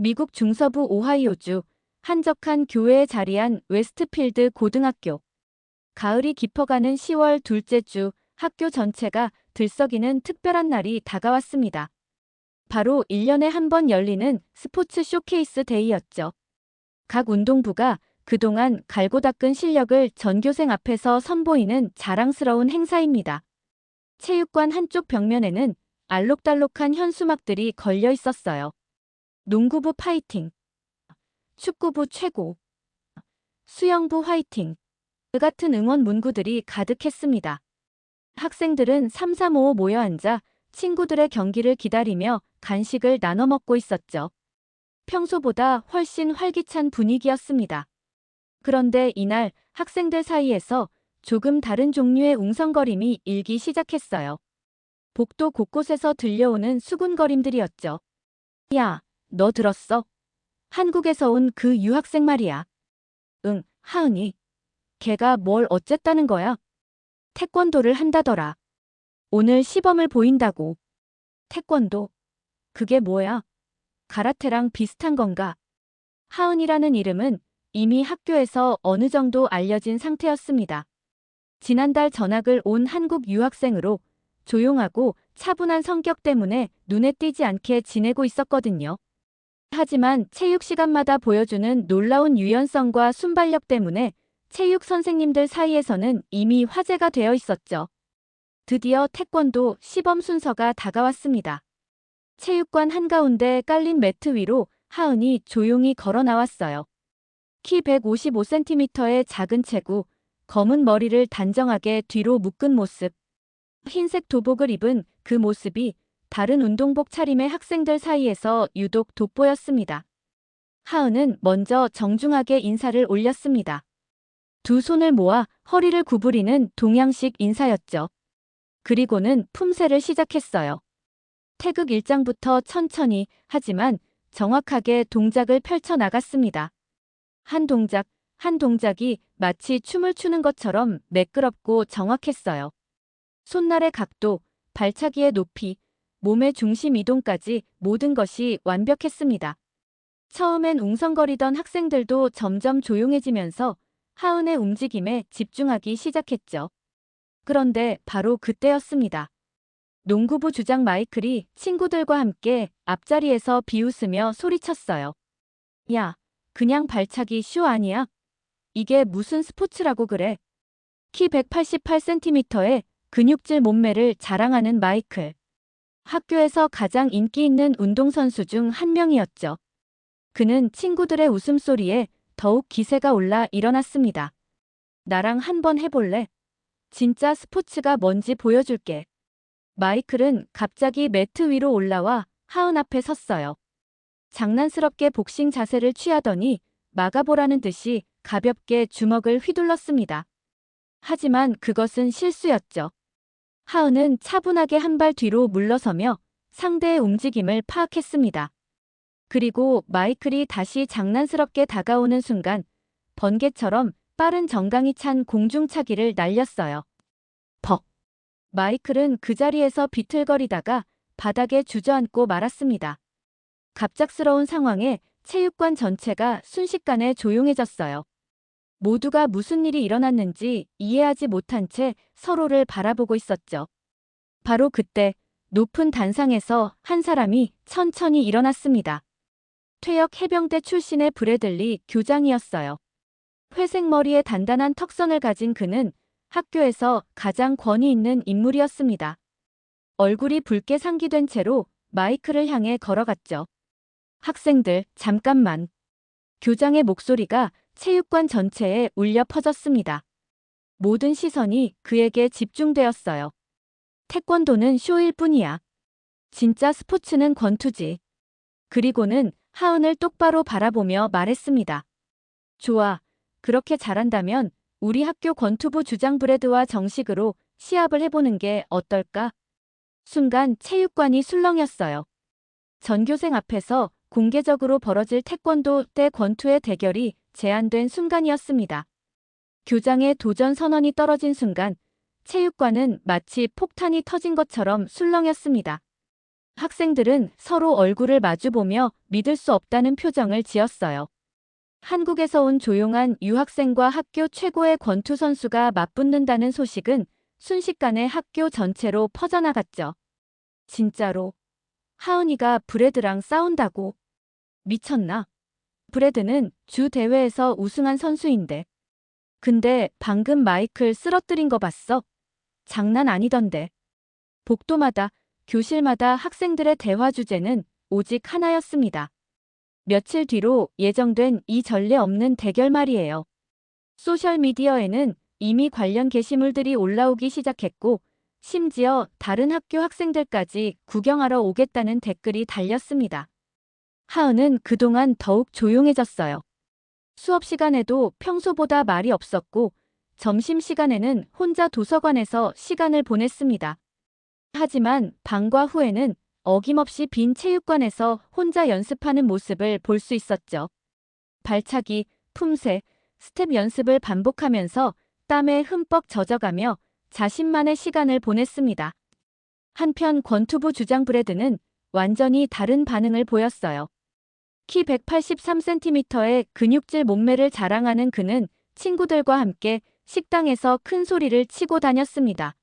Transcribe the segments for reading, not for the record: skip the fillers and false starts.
미국 중서부 오하이오주 한적한 교외에 자리한 웨스트필드 고등학교. 가을이 깊어가는 10월 둘째 주 학교 전체가 들썩이는 특별한 날이 다가왔습니다. 바로 1년에 한 번 열리는 스포츠 쇼케이스 데이였죠. 각 운동부가 그동안 갈고 닦은 실력을 전교생 앞에서 선보이는 자랑스러운 행사입니다. 체육관 한쪽 벽면에는 알록달록한 현수막들이 걸려 있었어요. 농구부 파이팅, 축구부 최고, 수영부 화이팅, 그 같은 응원 문구들이 가득했습니다. 학생들은 삼삼오오 모여 앉아 친구들의 경기를 기다리며 간식을 나눠 먹고 있었죠. 평소보다 훨씬 활기찬 분위기였습니다. 그런데 이날 학생들 사이에서 조금 다른 종류의 웅성거림이 일기 시작했어요. 복도 곳곳에서 들려오는 수군거림들이었죠. 야, 너 들었어? 한국에서 온 그 유학생 말이야. 응, 하은이. 걔가 뭘 어쨌다는 거야? 태권도를 한다더라. 오늘 시범을 보인다고. 태권도? 그게 뭐야? 가라테랑 비슷한 건가? 하은이라는 이름은 이미 학교에서 어느 정도 알려진 상태였습니다. 지난달 전학을 온 한국 유학생으로 조용하고 차분한 성격 때문에 눈에 띄지 않게 지내고 있었거든요. 하지만 체육 시간마다 보여주는 놀라운 유연성과 순발력 때문에 체육 선생님들 사이에서는 이미 화제가 되어 있었죠. 드디어 태권도 시범 순서가 다가왔습니다. 체육관 한가운데 깔린 매트 위로 하은이 조용히 걸어 나왔어요. 키 155cm의 작은 체구, 검은 머리를 단정하게 뒤로 묶은 모습. 흰색 도복을 입은 그 모습이 다른 운동복 차림의 학생들 사이에서 유독 돋보였습니다. 하은은 먼저 정중하게 인사를 올렸습니다. 두 손을 모아 허리를 구부리는 동양식 인사였죠. 그리고는 품새를 시작했어요. 태극 일장부터 천천히 하지만 정확하게 동작을 펼쳐 나갔습니다. 한 동작, 한 동작이 마치 춤을 추는 것처럼 매끄럽고 정확했어요. 손날의 각도, 발차기의 높이, 몸의 중심 이동까지 모든 것이 완벽했습니다. 처음엔 웅성거리던 학생들도 점점 조용해지면서 하은의 움직임에 집중하기 시작했죠. 그런데 바로 그때였습니다. 농구부 주장 마이클이 친구들과 함께 앞자리에서 비웃으며 소리쳤어요. 야, 그냥 발차기 쇼 아니야? 이게 무슨 스포츠라고 그래? 키 188cm의 근육질 몸매를 자랑하는 마이클. 학교에서 가장 인기 있는 운동선수 중 한 명이었죠. 그는 친구들의 웃음소리에 더욱 기세가 올라 일어났습니다. 나랑 한번 해볼래? 진짜 스포츠가 뭔지 보여줄게. 마이클은 갑자기 매트 위로 올라와 하은 앞에 섰어요. 장난스럽게 복싱 자세를 취하더니 막아보라는 듯이 가볍게 주먹을 휘둘렀습니다. 하지만 그것은 실수였죠. 하은은 차분하게 한 발 뒤로 물러서며 상대의 움직임을 파악했습니다. 그리고 마이클이 다시 장난스럽게 다가오는 순간 번개처럼 빠른 정강이 찬 공중차기를 날렸어요. 퍽! 마이클은 그 자리에서 비틀거리다가 바닥에 주저앉고 말았습니다. 갑작스러운 상황에 체육관 전체가 순식간에 조용해졌어요. 모두가 무슨 일이 일어났는지 이해하지 못한 채 서로를 바라보고 있었죠. 바로 그때 높은 단상에서 한 사람이 천천히 일어났습니다. 퇴역 해병대 출신의 브래들리 교장이었어요. 회색 머리에 단단한 턱선을 가진 그는 학교에서 가장 권위 있는 인물이었습니다. 얼굴이 붉게 상기된 채로 마이크를 향해 걸어갔죠. 학생들, 잠깐만. 교장의 목소리가 체육관 전체에 울려 퍼졌습니다. 모든 시선이 그에게 집중되었어요. 태권도는 쇼일 뿐이야. 진짜 스포츠는 권투지. 그리고는 하은을 똑바로 바라보며 말했습니다. 좋아. 그렇게 잘한다면 우리 학교 권투부 주장 브래드와 정식으로 시합을 해보는 게 어떨까? 순간 체육관이 술렁였어요. 전교생 앞에서 공개적으로 벌어질 태권도 대 권투의 대결이 제안된 순간이었습니다. 교장의 도전 선언이 떨어진 순간 체육관은 마치 폭탄이 터진 것처럼 술렁였습니다. 학생들은 서로 얼굴을 마주보며 믿을 수 없다는 표정을 지었어요. 한국에서 온 조용한 유학생과 학교 최고의 권투 선수가 맞붙는다는 소식은 순식간에 학교 전체로 퍼져나갔죠. 진짜로 하은이가 브래드랑 싸운다고? 미쳤나? 브래드는 주 대회에서 우승한 선수인데. 근데 방금 마이클 쓰러뜨린 거 봤어? 장난 아니던데. 복도마다, 교실마다 학생들의 대화 주제는 오직 하나였습니다. 며칠 뒤로 예정된 이 전례 없는 대결 말이에요. 소셜미디어에는 이미 관련 게시물들이 올라오기 시작했고, 심지어 다른 학교 학생들까지 구경하러 오겠다는 댓글이 달렸습니다. 하은은 그동안 더욱 조용해졌어요. 수업 시간에도 평소보다 말이 없었고, 점심시간에는 혼자 도서관에서 시간을 보냈습니다. 하지만 방과 후에는 어김없이 빈 체육관에서 혼자 연습하는 모습을 볼 수 있었죠. 발차기, 품새, 스텝 연습을 반복하면서 땀에 흠뻑 젖어가며 자신만의 시간을 보냈습니다. 한편 권투부 주장 브래드는 완전히 다른 반응을 보였어요. 키 183cm의 근육질 몸매를 자랑하는 그는 친구들과 함께 식당에서 큰 소리를 치고 다녔습니다.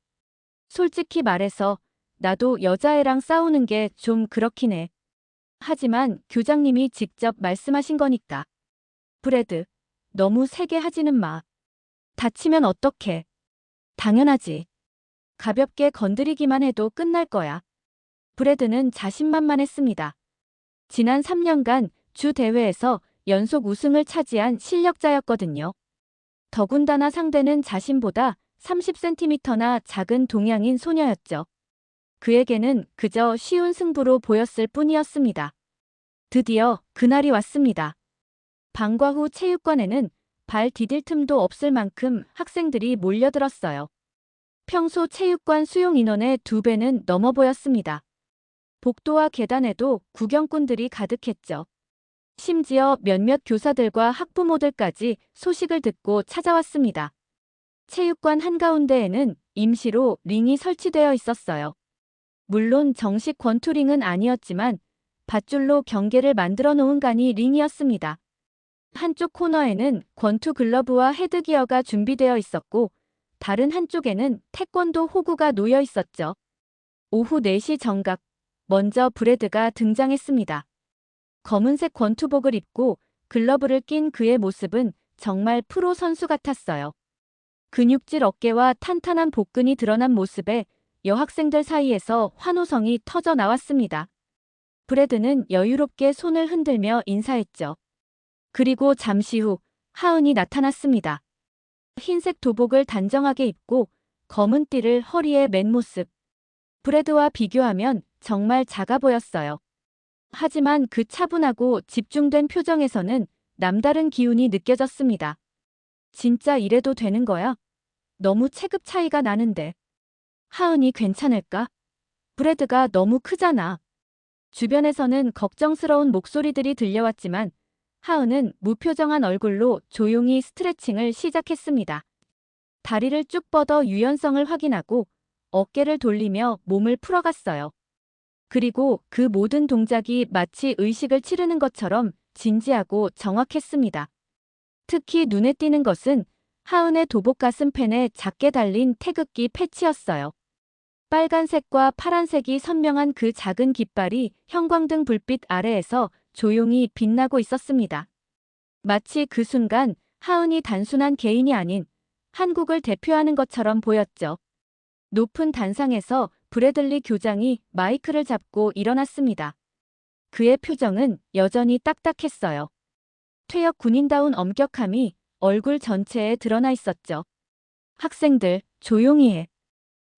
솔직히 말해서 나도 여자애랑 싸우는 게 좀 그렇긴 해. 하지만 교장님이 직접 말씀하신 거니까. 브래드, 너무 세게 하지는 마. 다치면 어떡해. 당연하지. 가볍게 건드리기만 해도 끝날 거야. 브래드는 자신만만했습니다. 지난 3년간 주 대회에서 연속 우승을 차지한 실력자였거든요. 더군다나 상대는 자신보다 30cm나 작은 동양인 소녀였죠. 그에게는 그저 쉬운 승부로 보였을 뿐이었습니다. 드디어 그날이 왔습니다. 방과 후 체육관에는 발 디딜 틈도 없을 만큼 학생들이 몰려들었어요. 평소 체육관 수용 인원의 2배는 넘어 보였습니다. 복도와 계단에도 구경꾼들이 가득했죠. 심지어 몇몇 교사들과 학부모들까지 소식을 듣고 찾아왔습니다. 체육관 한가운데에는 임시로 링이 설치되어 있었어요. 물론 정식 권투링은 아니었지만 밧줄로 경계를 만들어 놓은 간이 링이었습니다. 한쪽 코너에는 권투 글러브와 헤드기어가 준비되어 있었고 다른 한쪽에는 태권도 호구가 놓여 있었죠. 오후 4시 정각, 먼저 브래드가 등장했습니다. 검은색 권투복을 입고 글러브를 낀 그의 모습은 정말 프로 선수 같았어요. 근육질 어깨와 탄탄한 복근이 드러난 모습에 여학생들 사이에서 환호성이 터져 나왔습니다. 브래드는 여유롭게 손을 흔들며 인사했죠. 그리고 잠시 후 하은이 나타났습니다. 흰색 도복을 단정하게 입고 검은 띠를 허리에 맨 모습. 브래드와 비교하면 정말 작아 보였어요. 하지만 그 차분하고 집중된 표정에서는 남다른 기운이 느껴졌습니다. 진짜 이래도 되는 거야? 너무 체급 차이가 나는데. 하은이 괜찮을까? 브래드가 너무 크잖아. 주변에서는 걱정스러운 목소리들이 들려왔지만 하은은 무표정한 얼굴로 조용히 스트레칭을 시작했습니다. 다리를 쭉 뻗어 유연성을 확인하고 어깨를 돌리며 몸을 풀어갔어요. 그리고 그 모든 동작이 마치 의식을 치르는 것처럼 진지하고 정확했습니다. 특히 눈에 띄는 것은 하은의 도복 가슴팬에 작게 달린 태극기 패치였어요. 빨간색과 파란색이 선명한 그 작은 깃발이 형광등 불빛 아래에서 조용히 빛나고 있었습니다. 마치 그 순간 하은이 단순한 개인이 아닌 한국을 대표하는 것처럼 보였죠. 높은 단상에서 브래들리 교장이 마이크를 잡고 일어났습니다. 그의 표정은 여전히 딱딱했어요. 퇴역 군인다운 엄격함이 얼굴 전체에 드러나 있었죠. 학생들, 조용히 해.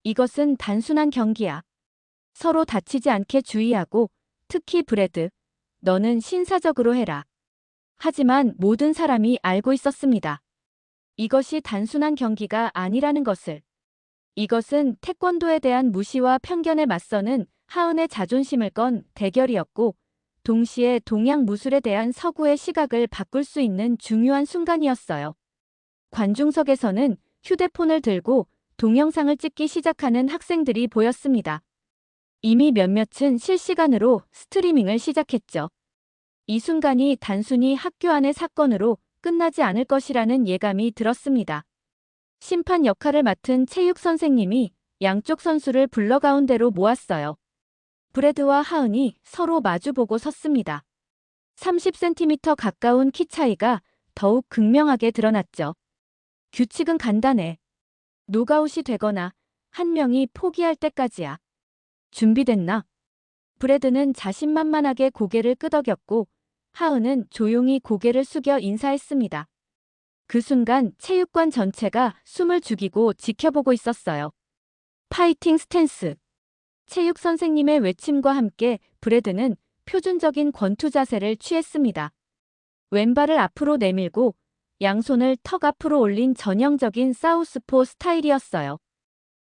이것은 단순한 경기야. 서로 다치지 않게 주의하고 특히 브래드, 너는 신사적으로 해라. 하지만 모든 사람이 알고 있었습니다. 이것이 단순한 경기가 아니라는 것을. 이것은 태권도에 대한 무시와 편견에 맞서는 하은의 자존심을 건 대결이었고 동시에 동양 무술에 대한 서구의 시각을 바꿀 수 있는 중요한 순간이었어요. 관중석에서는 휴대폰을 들고 동영상을 찍기 시작하는 학생들이 보였습니다. 이미 몇몇은 실시간으로 스트리밍을 시작했죠. 이 순간이 단순히 학교 안의 사건으로 끝나지 않을 것이라는 예감이 들었습니다. 심판 역할을 맡은 체육 선생님이 양쪽 선수를 불러 가운데로 모았어요. 브래드와 하은이 서로 마주보고 섰습니다. 30cm 가까운 키 차이가 더욱 극명하게 드러났죠. 규칙은 간단해. 노가웃이 되거나 한 명이 포기할 때까지야. 준비됐나? 브래드는 자신만만하게 고개를 끄덕였고 하은은 조용히 고개를 숙여 인사했습니다. 그 순간 체육관 전체가 숨을 죽이고 지켜보고 있었어요. 파이팅 스탠스. 체육 선생님의 외침과 함께 브래드는 표준적인 권투 자세를 취했습니다. 왼발을 앞으로 내밀고 양손을 턱 앞으로 올린 전형적인 사우스포 스타일이었어요.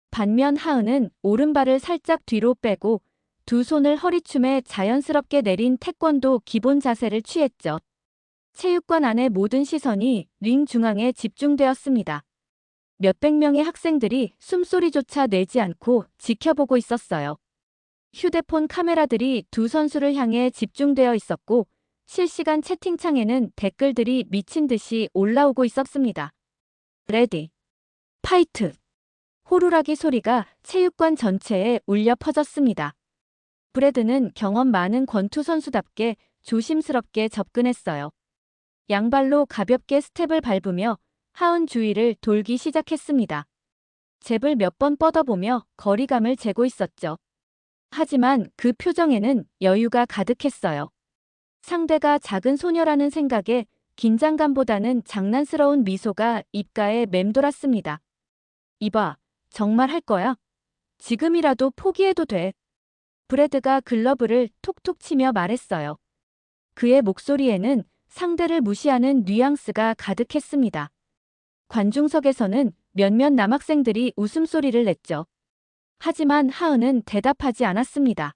반면 하은은 오른발을 살짝 뒤로 빼고 두 손을 허리춤에 자연스럽게 내린 태권도 기본 자세를 취했죠. 체육관 안의 모든 시선이 링 중앙에 집중되었습니다. 몇백 명의 학생들이 숨소리조차 내지 않고 지켜보고 있었어요. 휴대폰 카메라들이 두 선수를 향해 집중되어 있었고 실시간 채팅창에는 댓글들이 미친 듯이 올라오고 있었습니다. 레디, 파이트. 호루라기 소리가 체육관 전체에 울려 퍼졌습니다. 브래드는 경험 많은 권투 선수답게 조심스럽게 접근했어요. 양발로 가볍게 스텝을 밟으며 하은 주위를 돌기 시작했습니다. 잽을 몇 번 뻗어보며 거리감을 재고 있었죠. 하지만 그 표정에는 여유가 가득했어요. 상대가 작은 소녀라는 생각에 긴장감보다는 장난스러운 미소가 입가에 맴돌았습니다. 이봐, 정말 할 거야? 지금이라도 포기해도 돼. 브래드가 글러브를 톡톡 치며 말했어요. 그의 목소리에는 상대를 무시하는 뉘앙스가 가득했습니다. 관중석에서는 몇몇 남학생들이 웃음소리를 냈죠. 하지만 하은은 대답하지 않았습니다.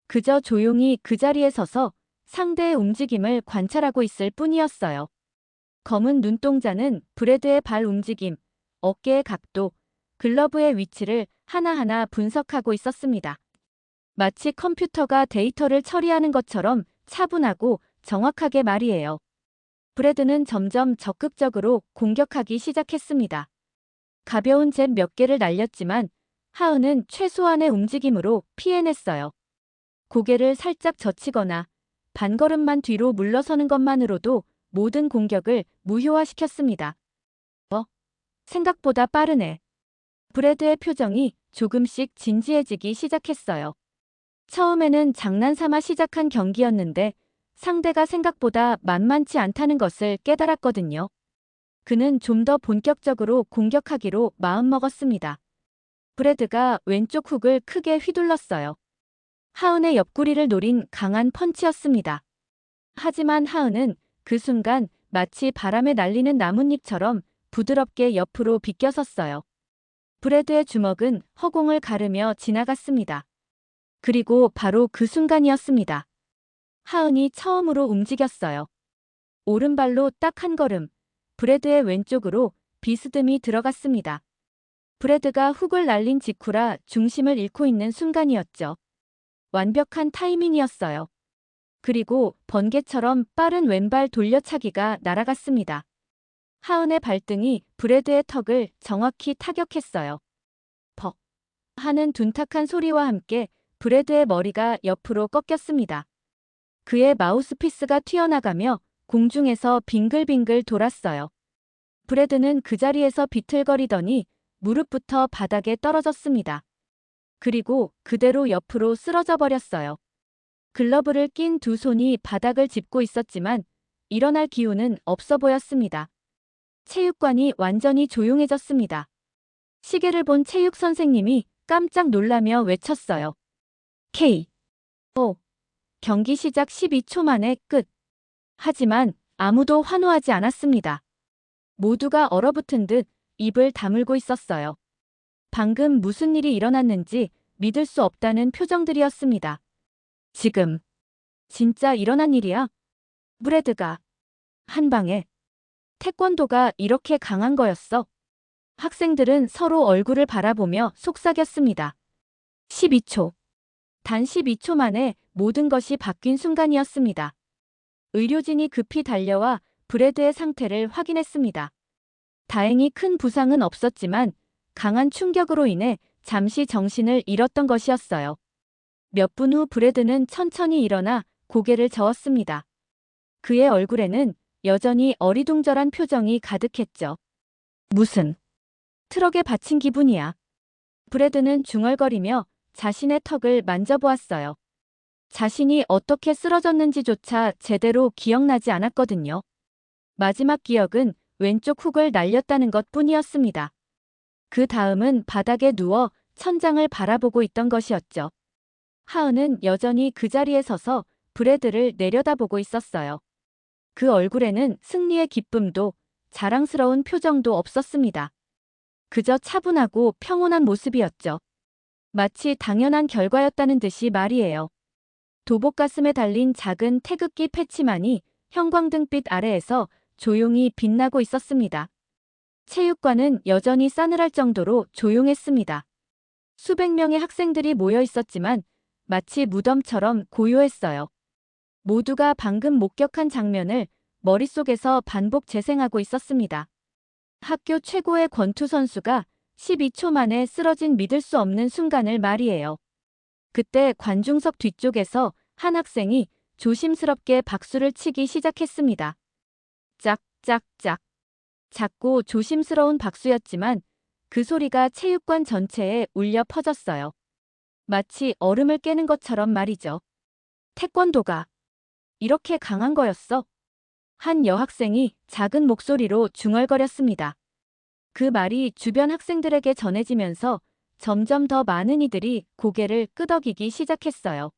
그저 조용히 그 자리에 서서 상대의 움직임을 관찰하고 있을 뿐이었어요. 검은 눈동자는 브래드의 발 움직임, 어깨의 각도, 글러브의 위치를 하나하나 분석하고 있었습니다. 마치 컴퓨터가 데이터를 처리하는 것처럼 차분하고 정확하게 말이에요. 브래드는 점점 적극적으로 공격하기 시작했습니다. 가벼운 잽 몇 개를 날렸지만 하은은 최소한의 움직임으로 피해냈어요. 고개를 살짝 젖히거나 반걸음만 뒤로 물러서는 것만으로도 모든 공격을 무효화시켰습니다. 생각보다 빠르네. 브래드의 표정이 조금씩 진지해지기 시작했어요. 처음에는 장난삼아 시작한 경기였는데 상대가 생각보다 만만치 않다는 것을 깨달았거든요. 그는 좀 더 본격적으로 공격하기로 마음먹었습니다. 브래드가 왼쪽 훅을 크게 휘둘렀어요. 하은의 옆구리를 노린 강한 펀치였습니다. 하지만 하은은 그 순간 마치 바람에 날리는 나뭇잎처럼 부드럽게 옆으로 비껴섰어요. 브래드의 주먹은 허공을 가르며 지나갔습니다. 그리고 바로 그 순간이었습니다. 하은이 처음으로 움직였어요. 오른발로 딱 한 걸음, 브래드의 왼쪽으로 비스듬히 들어갔습니다. 브래드가 훅을 날린 직후라 중심을 잃고 있는 순간이었죠. 완벽한 타이밍이었어요. 그리고 번개처럼 빠른 왼발 돌려차기가 날아갔습니다. 하은의 발등이 브래드의 턱을 정확히 타격했어요. 퍽 하는 둔탁한 소리와 함께 브래드의 머리가 옆으로 꺾였습니다. 그의 마우스피스가 튀어나가며 공중에서 빙글빙글 돌았어요. 브래드는 그 자리에서 비틀거리더니 무릎부터 바닥에 떨어졌습니다. 그리고 그대로 옆으로 쓰러져 버렸어요. 글러브를 낀 두 손이 바닥을 짚고 있었지만 일어날 기운은 없어 보였습니다. 체육관이 완전히 조용해졌습니다. 시계를 본 체육 선생님이 깜짝 놀라며 외쳤어요. K.O. 경기 시작 12초 만에 끝. 하지만 아무도 환호하지 않았습니다. 모두가 얼어붙은 듯 입을 다물고 있었어요. 방금 무슨 일이 일어났는지 믿을 수 없다는 표정들이었습니다. 지금 진짜 일어난 일이야? 브래드가 한 방에 태권도가 이렇게 강한 거였어? 학생들은 서로 얼굴을 바라보며 속삭였습니다. 12초. 단 12초 만에 모든 것이 바뀐 순간이었습니다. 의료진이 급히 달려와 브래드의 상태를 확인했습니다. 다행히 큰 부상은 없었지만 강한 충격으로 인해 잠시 정신을 잃었던 것이었어요. 몇 분 후 브래드는 천천히 일어나 고개를 저었습니다. 그의 얼굴에는 여전히 어리둥절한 표정이 가득했죠. 무슨 트럭에 받친 기분이야. 브래드는 중얼거리며 자신의 턱을 만져보았어요. 자신이 어떻게 쓰러졌는지조차 제대로 기억나지 않았거든요. 마지막 기억은 왼쪽 훅을 날렸다는 것 뿐이었습니다. 그 다음은 바닥에 누워 천장을 바라보고 있던 것이었죠. 하은은 여전히 그 자리에 서서 브래드를 내려다보고 있었어요. 그 얼굴에는 승리의 기쁨도 자랑스러운 표정도 없었습니다. 그저 차분하고 평온한 모습이었죠. 마치 당연한 결과였다는 듯이 말이에요. 도복 가슴에 달린 작은 태극기 패치만이 형광등빛 아래에서 조용히 빛나고 있었습니다. 체육관은 여전히 싸늘할 정도로 조용했습니다. 수백 명의 학생들이 모여 있었지만 마치 무덤처럼 고요했어요. 모두가 방금 목격한 장면을 머릿속에서 반복 재생하고 있었습니다. 학교 최고의 권투 선수가 12초 만에 쓰러진 믿을 수 없는 순간을 말이에요. 그때 관중석 뒤쪽에서 한 학생이 조심스럽게 박수를 치기 시작했습니다. 짝짝짝. 작고 조심스러운 박수였지만 그 소리가 체육관 전체에 울려 퍼졌어요. 마치 얼음을 깨는 것처럼 말이죠. 태권도가 이렇게 강한 거였어? 한 여학생이 작은 목소리로 중얼거렸습니다. 그 말이 주변 학생들에게 전해지면서 점점 더 많은 이들이 고개를 끄덕이기 시작했어요.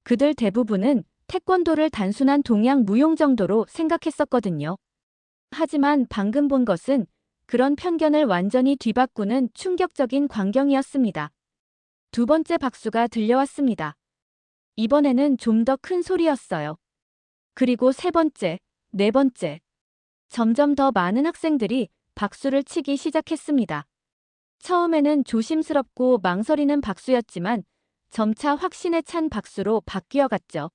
그들 대부분은 태권도를 단순한 동양 무용 정도로 생각했었거든요. 하지만 방금 본 것은 그런 편견을 완전히 뒤바꾸는 충격적인 광경이었습니다. 두 번째 박수가 들려왔습니다. 이번에는 좀 더 큰 소리였어요. 그리고 세 번째, 네 번째. 점점 더 많은 학생들이 박수를 치기 시작했습니다. 처음에는 조심스럽고 망설이는 박수였지만 점차 확신에 찬 박수로 바뀌어갔죠.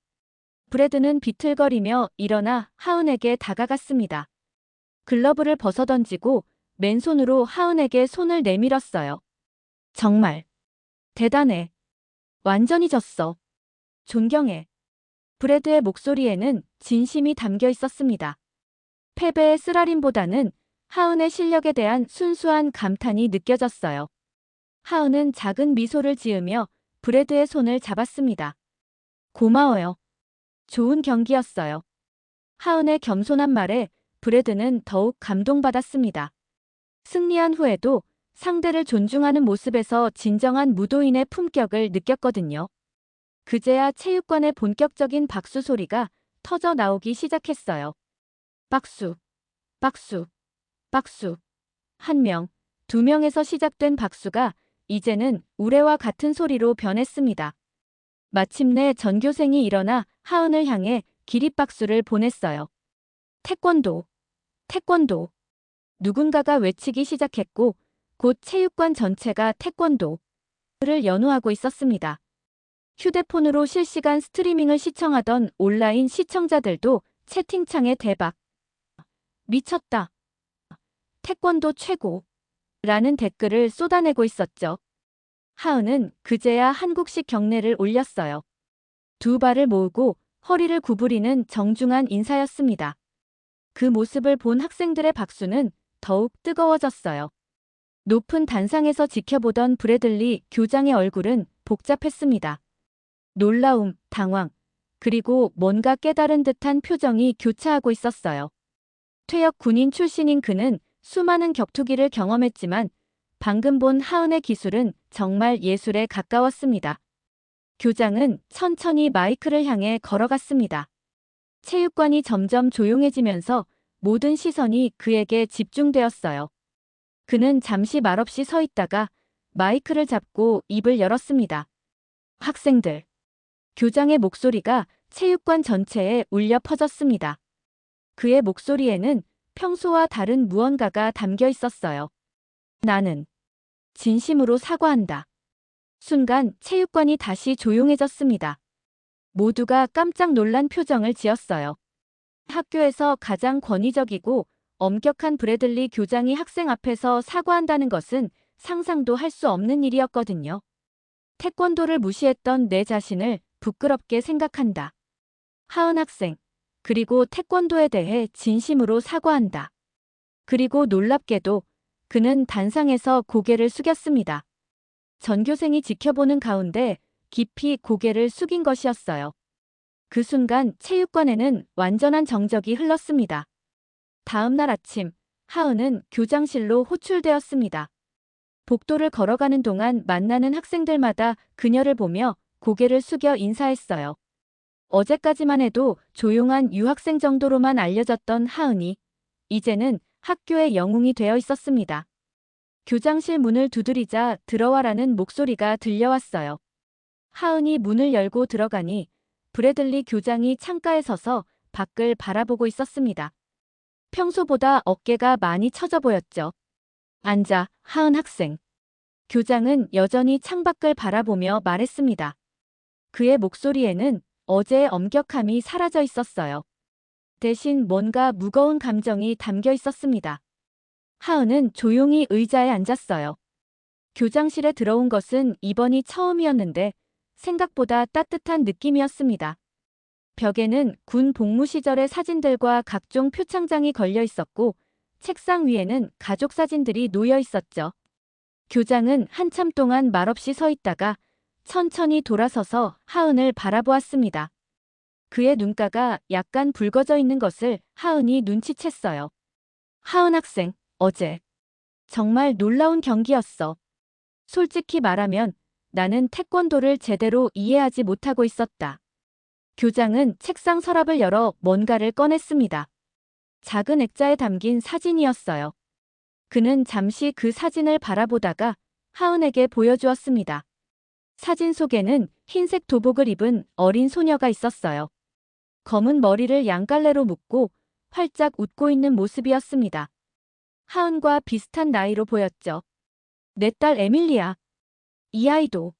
브래드는 비틀거리며 일어나 하은에게 다가갔습니다. 글러브를 벗어던지고 맨손으로 하은에게 손을 내밀었어요. 정말 대단해. 완전히 졌어. 존경해. 브래드의 목소리에는 진심이 담겨 있었습니다. 패배의 쓰라림보다는 하은의 실력에 대한 순수한 감탄이 느껴졌어요. 하은은 작은 미소를 지으며 브래드의 손을 잡았습니다. 고마워요. 좋은 경기였어요. 하은의 겸손한 말에 브래드는 더욱 감동받았습니다. 승리한 후에도 상대를 존중하는 모습에서 진정한 무도인의 품격을 느꼈거든요. 그제야 체육관의 본격적인 박수 소리가 터져 나오기 시작했어요. 박수, 박수, 박수. 한 명, 두 명에서 시작된 박수가 이제는 우레와 같은 소리로 변했습니다. 마침내 전교생이 일어나 하은을 향해 기립박수를 보냈어요. 태권도, 태권도. 누군가가 외치기 시작했고 곧 체육관 전체가 태권도를 연호하고 있었습니다. 휴대폰으로 실시간 스트리밍을 시청하던 온라인 시청자들도 채팅창에 대박. 미쳤다. 태권도 최고. 라는 댓글을 쏟아내고 있었죠. 하은은 그제야 한국식 경례를 올렸어요. 두 발을 모으고 허리를 구부리는 정중한 인사였습니다. 그 모습을 본 학생들의 박수는 더욱 뜨거워졌어요. 높은 단상에서 지켜보던 브래들리 교장의 얼굴은 복잡했습니다. 놀라움, 당황, 그리고 뭔가 깨달은 듯한 표정이 교차하고 있었어요. 퇴역 군인 출신인 그는 수많은 격투기를 경험했지만 방금 본 하은의 기술은 정말 예술에 가까웠습니다. 교장은 천천히 마이크를 향해 걸어갔습니다. 체육관이 점점 조용해지면서 모든 시선이 그에게 집중되었어요. 그는 잠시 말없이 서 있다가 마이크를 잡고 입을 열었습니다. 학생들. 교장의 목소리가 체육관 전체에 울려 퍼졌습니다. 그의 목소리에는 평소와 다른 무언가가 담겨 있었어요. 나는 진심으로 사과한다. 순간 체육관이 다시 조용해졌습니다. 모두가 깜짝 놀란 표정을 지었어요. 학교에서 가장 권위적이고 엄격한 브래들리 교장이 학생 앞에서 사과한다는 것은 상상도 할 수 없는 일이었거든요. 태권도를 무시했던 내 자신을 부끄럽게 생각한다. 하은 학생, 그리고 태권도에 대해 진심으로 사과한다. 그리고 놀랍게도 그는 단상에서 고개를 숙였습니다. 전교생이 지켜보는 가운데 깊이 고개를 숙인 것이었어요. 그 순간 체육관에는 완전한 정적이 흘렀습니다. 다음 날 아침, 하은은 교장실로 호출되었습니다. 복도를 걸어가는 동안 만나는 학생들마다 그녀를 보며 고개를 숙여 인사했어요. 어제까지만 해도 조용한 유학생 정도로만 알려졌던 하은이 이제는 학교의 영웅이 되어 있었습니다. 교장실 문을 두드리자 들어와라는 목소리가 들려왔어요. 하은이 문을 열고 들어가니 브래들리 교장이 창가에 서서 밖을 바라보고 있었습니다. 평소보다 어깨가 많이 처져 보였죠. 앉아, 하은 학생. 교장은 여전히 창밖을 바라보며 말했습니다. 그의 목소리에는 어제의 엄격함이 사라져 있었어요. 대신 뭔가 무거운 감정이 담겨 있었습니다. 하은은 조용히 의자에 앉았어요. 교장실에 들어온 것은 이번이 처음이었는데 생각보다 따뜻한 느낌이었습니다. 벽에는 군 복무 시절의 사진들과 각종 표창장이 걸려 있었고 책상 위에는 가족 사진들이 놓여 있었죠. 교장은 한참 동안 말없이 서 있다가 천천히 돌아서서 하은을 바라보았습니다. 그의 눈가가 약간 붉어져 있는 것을 하은이 눈치챘어요. 하은 학생, 어제 정말 놀라운 경기였어. 솔직히 말하면 나는 태권도를 제대로 이해하지 못하고 있었다. 교장은 책상 서랍을 열어 뭔가를 꺼냈습니다. 작은 액자에 담긴 사진이었어요. 그는 잠시 그 사진을 바라보다가 하은에게 보여주었습니다. 사진 속에는 흰색 도복을 입은 어린 소녀가 있었어요. 검은 머리를 양갈래로 묶고 활짝 웃고 있는 모습이었습니다. 하은과 비슷한 나이로 보였죠. 내 딸 에밀리야. 이 아이도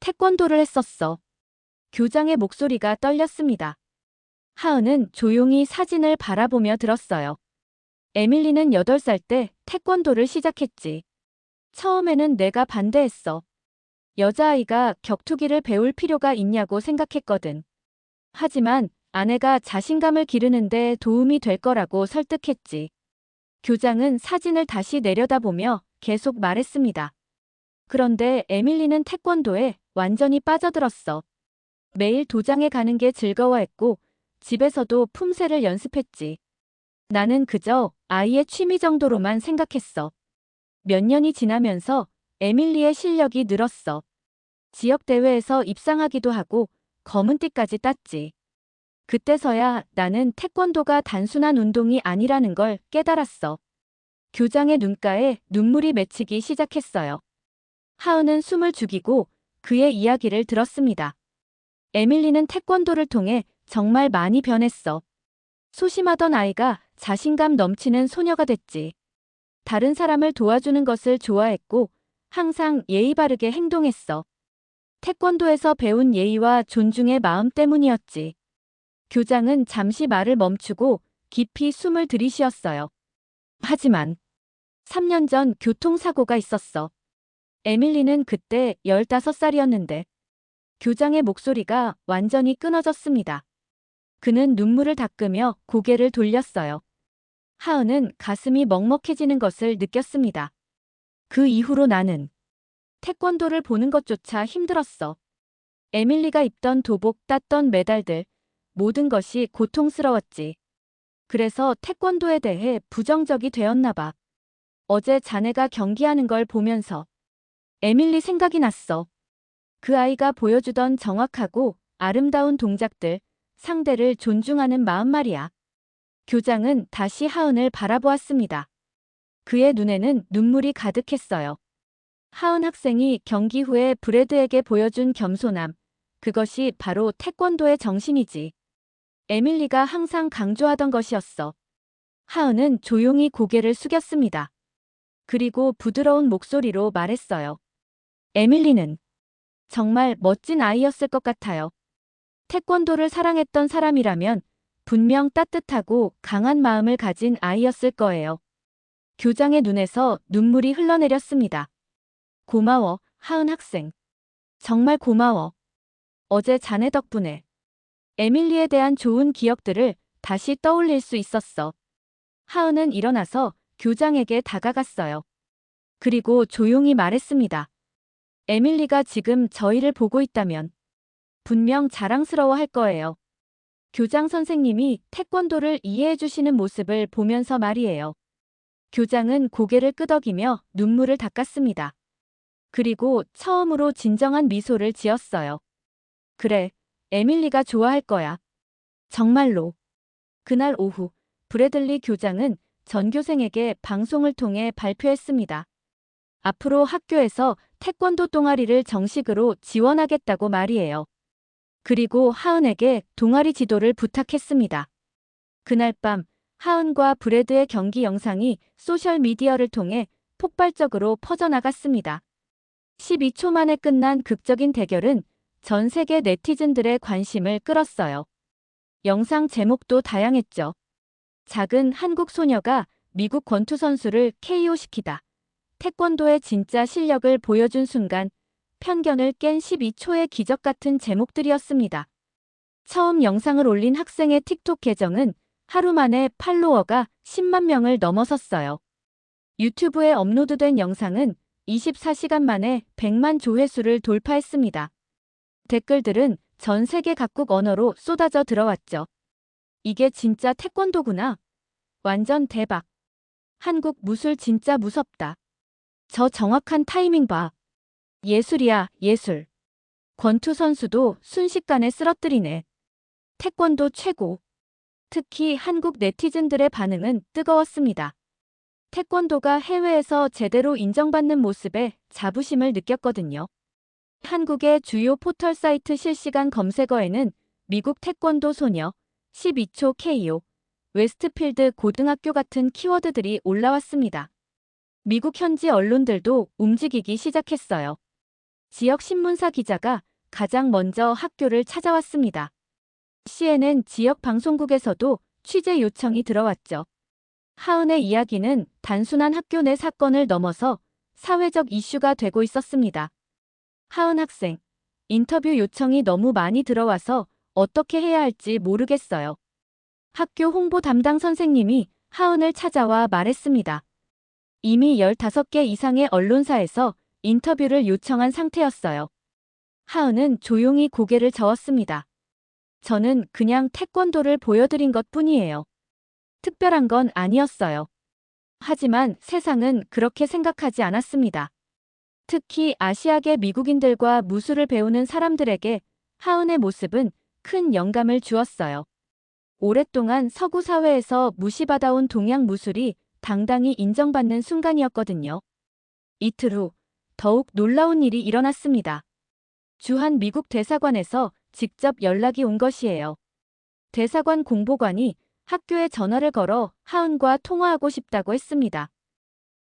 태권도를 했었어. 교장의 목소리가 떨렸습니다. 하은은 조용히 사진을 바라보며 들었어요. 에밀리는 8살 때 태권도를 시작했지. 처음에는 내가 반대했어. 여자아이가 격투기를 배울 필요가 있냐고 생각했거든. 하지만 아내가 자신감을 기르는데 도움이 될 거라고 설득했지. 교장은 사진을 다시 내려다보며 계속 말했습니다. 그런데 에밀리는 태권도에 완전히 빠져들었어. 매일 도장에 가는 게 즐거워했고 집에서도 품새를 연습했지. 나는 그저 아이의 취미 정도로만 생각했어. 몇 년이 지나면서 에밀리의 실력이 늘었어. 지역 대회에서 입상하기도 하고 검은 띠까지 땄지. 그때서야 나는 태권도가 단순한 운동이 아니라는 걸 깨달았어. 교장의 눈가에 눈물이 맺히기 시작했어요. 하은은 숨을 죽이고 그의 이야기를 들었습니다. 에밀리는 태권도를 통해 정말 많이 변했어. 소심하던 아이가 자신감 넘치는 소녀가 됐지. 다른 사람을 도와주는 것을 좋아했고 항상 예의 바르게 행동했어. 태권도에서 배운 예의와 존중의 마음 때문이었지. 교장은 잠시 말을 멈추고 깊이 숨을 들이쉬었어요. 하지만 3년 전 교통사고가 있었어. 에밀리는 그때 15살이었는데 교장의 목소리가 완전히 끊어졌습니다. 그는 눈물을 닦으며 고개를 돌렸어요. 하은은 가슴이 먹먹해지는 것을 느꼈습니다. 그 이후로 나는 태권도를 보는 것조차 힘들었어. 에밀리가 입던 도복, 땄던 메달들, 모든 것이 고통스러웠지. 그래서 태권도에 대해 부정적이 되었나 봐. 어제 자네가 경기하는 걸 보면서 에밀리 생각이 났어. 그 아이가 보여주던 정확하고 아름다운 동작들, 상대를 존중하는 마음 말이야. 교장은 다시 하은을 바라보았습니다. 그의 눈에는 눈물이 가득했어요. 하은 학생이 경기 후에 브래드에게 보여준 겸손함, 그것이 바로 태권도의 정신이지. 에밀리가 항상 강조하던 것이었어. 하은은 조용히 고개를 숙였습니다. 그리고 부드러운 목소리로 말했어요. 에밀리는 정말 멋진 아이였을 것 같아요. 태권도를 사랑했던 사람이라면 분명 따뜻하고 강한 마음을 가진 아이였을 거예요. 교장의 눈에서 눈물이 흘러내렸습니다. 고마워, 하은 학생. 정말 고마워. 어제 자네 덕분에 에밀리에 대한 좋은 기억들을 다시 떠올릴 수 있었어. 하은은 일어나서 교장에게 다가갔어요. 그리고 조용히 말했습니다. 에밀리가 지금 저희를 보고 있다면 분명 자랑스러워 할 거예요. 교장 선생님이 태권도를 이해해 주시는 모습을 보면서 말이에요. 교장은 고개를 끄덕이며 눈물을 닦았습니다. 그리고 처음으로 진정한 미소를 지었어요. 그래, 에밀리가 좋아할 거야. 정말로. 그날 오후, 브래들리 교장은 전교생에게 방송을 통해 발표했습니다. 앞으로 학교에서 태권도 동아리를 정식으로 지원하겠다고 말이에요. 그리고 하은에게 동아리 지도를 부탁했습니다. 그날 밤, 하은과 브래드의 경기 영상이 소셜미디어를 통해 폭발적으로 퍼져나갔습니다. 12초 만에 끝난 극적인 대결은 전 세계 네티즌들의 관심을 끌었어요. 영상 제목도 다양했죠. 작은 한국 소녀가 미국 권투 선수를 KO시키다. 태권도의 진짜 실력을 보여준 순간, 편견을 깬 12초의 기적 같은 제목들이었습니다. 처음 영상을 올린 학생의 틱톡 계정은 하루 만에 팔로워가 10만 명을 넘어섰어요. 유튜브에 업로드된 영상은 24시간 만에 100만 조회수를 돌파했습니다. 댓글들은 전 세계 각국 언어로 쏟아져 들어왔죠. 이게 진짜 태권도구나. 완전 대박. 한국 무술 진짜 무섭다. 저 정확한 타이밍 봐. 예술이야, 예술. 권투 선수도 순식간에 쓰러뜨리네. 태권도 최고. 특히 한국 네티즌들의 반응은 뜨거웠습니다. 태권도가 해외에서 제대로 인정받는 모습에 자부심을 느꼈거든요. 한국의 주요 포털 사이트 실시간 검색어에는 미국 태권도 소녀, 12초 KO, 웨스트필드 고등학교 같은 키워드들이 올라왔습니다. 미국 현지 언론들도 움직이기 시작했어요. 지역 신문사 기자가 가장 먼저 학교를 찾아왔습니다. CNN 지역 방송국에서도 취재 요청이 들어왔죠. 하은의 이야기는 단순한 학교 내 사건을 넘어서 사회적 이슈가 되고 있었습니다. 하은 학생, 인터뷰 요청이 너무 많이 들어와서 어떻게 해야 할지 모르겠어요. 학교 홍보 담당 선생님이 하은을 찾아와 말했습니다. 이미 15개 이상의 언론사에서 인터뷰를 요청한 상태였어요. 하은은 조용히 고개를 저었습니다. 저는 그냥 태권도를 보여드린 것뿐이에요. 특별한 건 아니었어요. 하지만 세상은 그렇게 생각하지 않았습니다. 특히 아시아계 미국인들과 무술을 배우는 사람들에게 하은의 모습은 큰 영감을 주었어요. 오랫동안 서구 사회에서 무시받아온 동양 무술이 당당히 인정받는 순간이었거든요. 이틀 후 더욱 놀라운 일이 일어났습니다. 주한 미국 대사관에서 직접 연락이 온 것이에요. 대사관 공보관이 학교에 전화를 걸어 하은과 통화하고 싶다고 했습니다.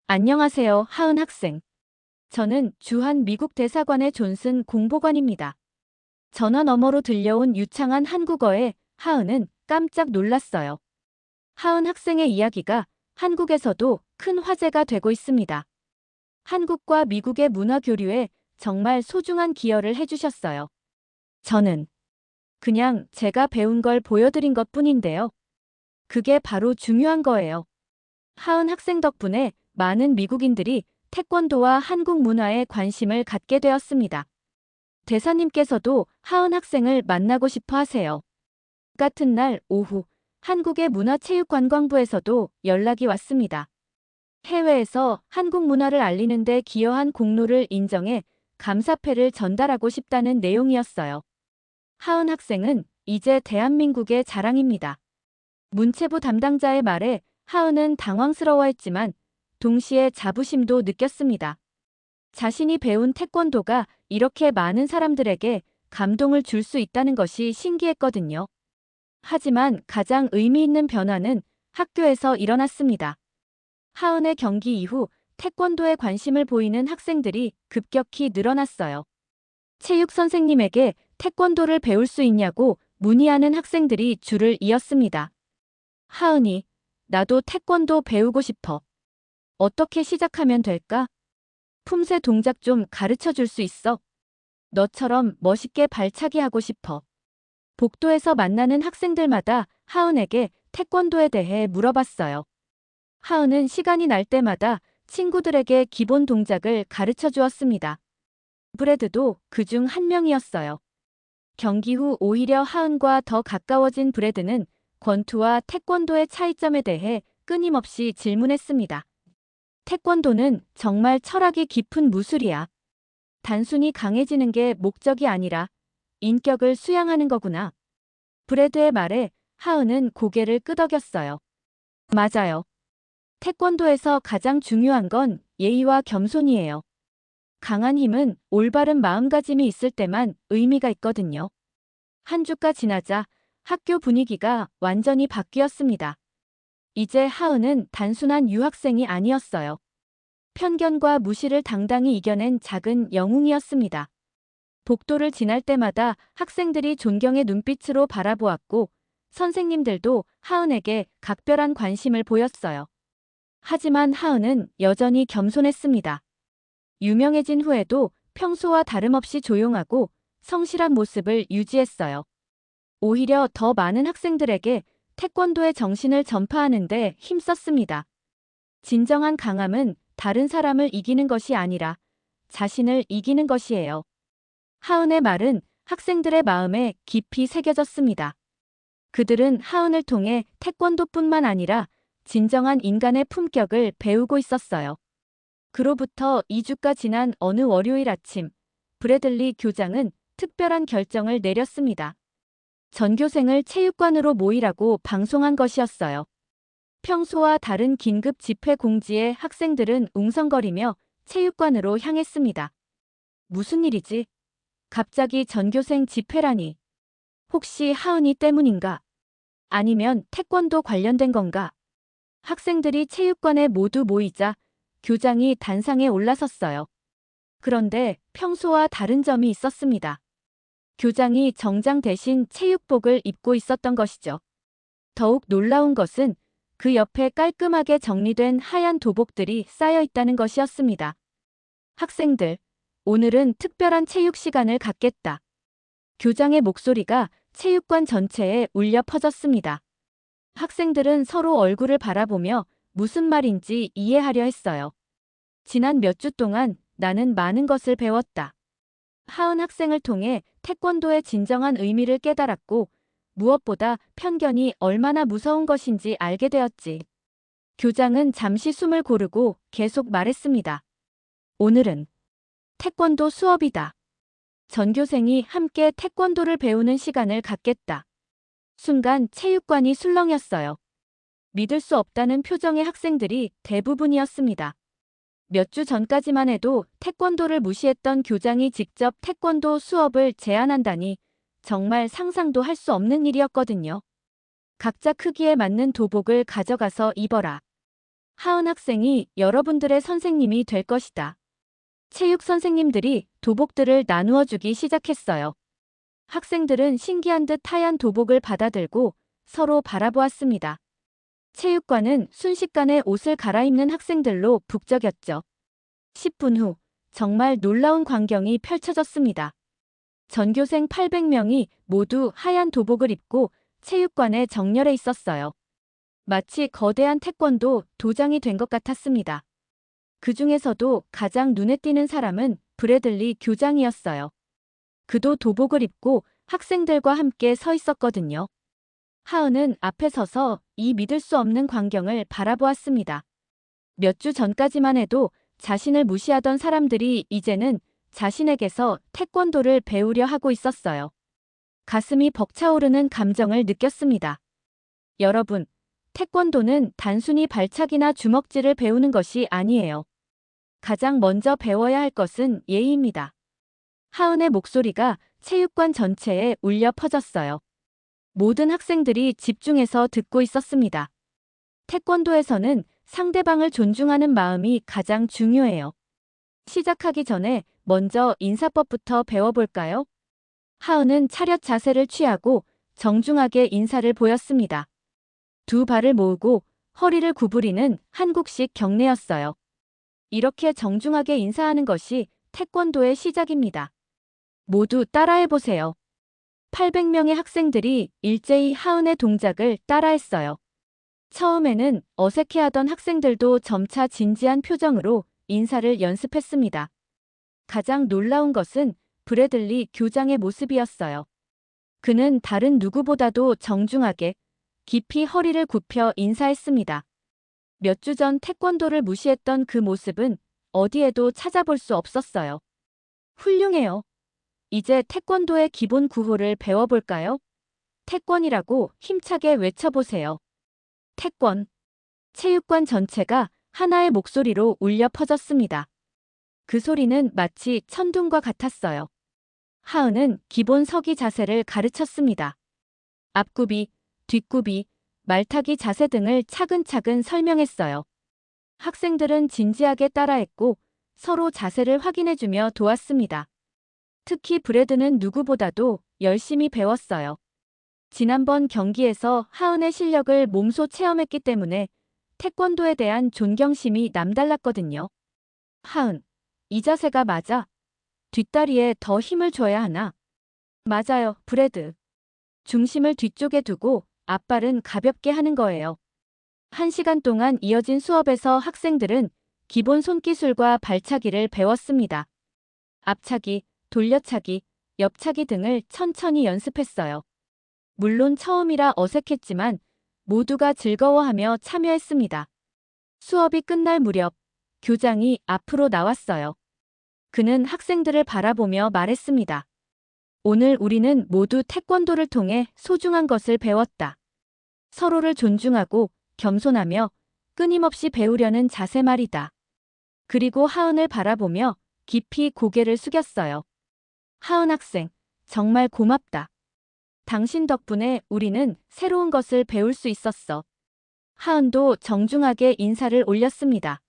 안녕하세요, 하은 학생. 저는 주한 미국 대사관의 존슨 공보관입니다. 전화 너머로 들려온 유창한 한국어에 하은은 깜짝 놀랐어요. 하은 학생의 이야기가 한국에서도 큰 화제가 되고 있습니다. 한국과 미국의 문화 교류에 정말 소중한 기여를 해주셨어요. 저는 그냥 제가 배운 걸 보여드린 것뿐인데요. 그게 바로 중요한 거예요. 하은 학생 덕분에 많은 미국인들이 태권도와 한국 문화에 관심을 갖게 되었습니다. 대사님께서도 하은 학생을 만나고 싶어 하세요. 같은 날 오후 한국의 문화체육관광부에서도 연락이 왔습니다. 해외에서 한국 문화를 알리는 데 기여한 공로를 인정해 감사패를 전달하고 싶다는 내용이었어요. 하은 학생은 이제 대한민국의 자랑입니다. 문체부 담당자의 말에 하은은 당황스러워했지만 동시에 자부심도 느꼈습니다. 자신이 배운 태권도가 이렇게 많은 사람들에게 감동을 줄 수 있다는 것이 신기했거든요. 하지만 가장 의미 있는 변화는 학교에서 일어났습니다. 하은의 경기 이후 태권도에 관심을 보이는 학생들이 급격히 늘어났어요. 체육 선생님에게 태권도를 배울 수 있냐고 문의하는 학생들이 줄을 이었습니다. 하은이, 나도 태권도 배우고 싶어. 어떻게 시작하면 될까? 품새 동작 좀 가르쳐 줄 수 있어? 너처럼 멋있게 발차기 하고 싶어. 복도에서 만나는 학생들마다 하은에게 태권도에 대해 물어봤어요. 하은은 시간이 날 때마다 친구들에게 기본 동작을 가르쳐 주었습니다. 브래드도 그중 한 명이었어요. 경기 후 오히려 하은과 더 가까워진 브래드는 권투와 태권도의 차이점에 대해 끊임없이 질문했습니다. 태권도는 정말 철학이 깊은 무술이야. 단순히 강해지는 게 목적이 아니라 인격을 수양하는 거구나. 브래드의 말에 하은은 고개를 끄덕였어요. 맞아요. 태권도에서 가장 중요한 건 예의와 겸손이에요. 강한 힘은 올바른 마음가짐이 있을 때만 의미가 있거든요. 한 주가 지나자 학교 분위기가 완전히 바뀌었습니다. 이제 하은은 단순한 유학생이 아니었어요. 편견과 무시를 당당히 이겨낸 작은 영웅이었습니다. 복도를 지날 때마다 학생들이 존경의 눈빛으로 바라보았고 선생님들도 하은에게 각별한 관심을 보였어요. 하지만 하은은 여전히 겸손했습니다. 유명해진 후에도 평소와 다름없이 조용하고 성실한 모습을 유지했어요. 오히려 더 많은 학생들에게 태권도의 정신을 전파하는 데 힘썼습니다. 진정한 강함은 다른 사람을 이기는 것이 아니라 자신을 이기는 것이에요. 하은의 말은 학생들의 마음에 깊이 새겨졌습니다. 그들은 하은을 통해 태권도뿐만 아니라 진정한 인간의 품격을 배우고 있었어요. 그로부터 2주가 지난 어느 월요일 아침, 브래들리 교장은 특별한 결정을 내렸습니다. 전교생을 체육관으로 모이라고 방송한 것이었어요. 평소와 다른 긴급 집회 공지에 학생들은 웅성거리며 체육관으로 향했습니다. 무슨 일이지? 갑자기 전교생 집회라니. 혹시 하은이 때문인가? 아니면 태권도 관련된 건가? 학생들이 체육관에 모두 모이자 교장이 단상에 올라섰어요. 그런데 평소와 다른 점이 있었습니다. 교장이 정장 대신 체육복을 입고 있었던 것이죠. 더욱 놀라운 것은 그 옆에 깔끔하게 정리된 하얀 도복들이 쌓여 있다는 것이었습니다. 학생들, 오늘은 특별한 체육 시간을 갖겠다. 교장의 목소리가 체육관 전체에 울려 퍼졌습니다. 학생들은 서로 얼굴을 바라보며 무슨 말인지 이해하려 했어요. 지난 몇 주 동안 나는 많은 것을 배웠다. 하은 학생을 통해 태권도의 진정한 의미를 깨달았고 무엇보다 편견이 얼마나 무서운 것인지 알게 되었지. 교장은 잠시 숨을 고르고 계속 말했습니다. 오늘은 태권도 수업이다. 전교생이 함께 태권도를 배우는 시간을 갖겠다. 순간 체육관이 술렁였어요. 믿을 수 없다는 표정의 학생들이 대부분이었습니다. 몇 주 전까지만 해도 태권도를 무시했던 교장이 직접 태권도 수업을 제안한다니 정말 상상도 할 수 없는 일이었거든요. 각자 크기에 맞는 도복을 가져가서 입어라. 하은 학생이 여러분들의 선생님이 될 것이다. 체육 선생님들이 도복들을 나누어 주기 시작했어요. 학생들은 신기한 듯 하얀 도복을 받아들고 서로 바라보았습니다. 체육관은 순식간에 옷을 갈아입는 학생들로 북적였죠. 10분 후 정말 놀라운 광경이 펼쳐졌습니다. 전교생 800명이 모두 하얀 도복을 입고 체육관에 정렬해 있었어요. 마치 거대한 태권도 도장이 된 것 같았습니다. 그 중에서도 가장 눈에 띄는 사람은 브래들리 교장이었어요. 그도 도복을 입고 학생들과 함께 서 있었거든요. 하은은 앞에 서서 이 믿을 수 없는 광경을 바라보았습니다. 몇 주 전까지만 해도 자신을 무시하던 사람들이 이제는 자신에게서 태권도를 배우려 하고 있었어요. 가슴이 벅차오르는 감정을 느꼈습니다. 여러분, 태권도는 단순히 발차기나 주먹질을 배우는 것이 아니에요. 가장 먼저 배워야 할 것은 예의입니다. 하은의 목소리가 체육관 전체에 울려 퍼졌어요. 모든 학생들이 집중해서 듣고 있었습니다. 태권도에서는 상대방을 존중하는 마음이 가장 중요해요. 시작하기 전에 먼저 인사법부터 배워볼까요? 하은은 차렷 자세를 취하고 정중하게 인사를 보였습니다. 두 발을 모으고 허리를 구부리는 한국식 경례였어요. 이렇게 정중하게 인사하는 것이 태권도의 시작입니다. 모두 따라해보세요. 800명의 학생들이 일제히 하은의 동작을 따라했어요. 처음에는 어색해하던 학생들도 점차 진지한 표정으로 인사를 연습했습니다. 가장 놀라운 것은 브래들리 교장의 모습이었어요. 그는 다른 누구보다도 정중하게 깊이 허리를 굽혀 인사했습니다. 몇 주 전 태권도를 무시했던 그 모습은 어디에도 찾아볼 수 없었어요. 훌륭해요. 이제 태권도의 기본 구호를 배워볼까요? 태권이라고 힘차게 외쳐보세요. 태권. 체육관 전체가 하나의 목소리로 울려 퍼졌습니다. 그 소리는 마치 천둥과 같았어요. 하은은 기본 서기 자세를 가르쳤습니다. 앞굽이, 뒷굽이, 말타기 자세 등을 차근차근 설명했어요. 학생들은 진지하게 따라했고 서로 자세를 확인해주며 도왔습니다. 특히 브래드는 누구보다도 열심히 배웠어요. 지난번 경기에서 하은의 실력을 몸소 체험했기 때문에 태권도에 대한 존경심이 남달랐거든요. 하은, 이 자세가 맞아. 뒷다리에 더 힘을 줘야 하나? 맞아요, 브래드. 중심을 뒤쪽에 두고 앞발은 가볍게 하는 거예요. 1시간 동안 이어진 수업에서 학생들은 기본 손기술과 발차기를 배웠습니다. 앞차기, 돌려차기, 옆차기 등을 천천히 연습했어요. 물론 처음이라 어색했지만 모두가 즐거워하며 참여했습니다. 수업이 끝날 무렵 교장이 앞으로 나왔어요. 그는 학생들을 바라보며 말했습니다. 오늘 우리는 모두 태권도를 통해 소중한 것을 배웠다. 서로를 존중하고 겸손하며 끊임없이 배우려는 자세 말이다. 그리고 하은을 바라보며 깊이 고개를 숙였어요. 하은 학생, 정말 고맙다. 당신 덕분에 우리는 새로운 것을 배울 수 있었어. 하은도 정중하게 인사를 올렸습니다.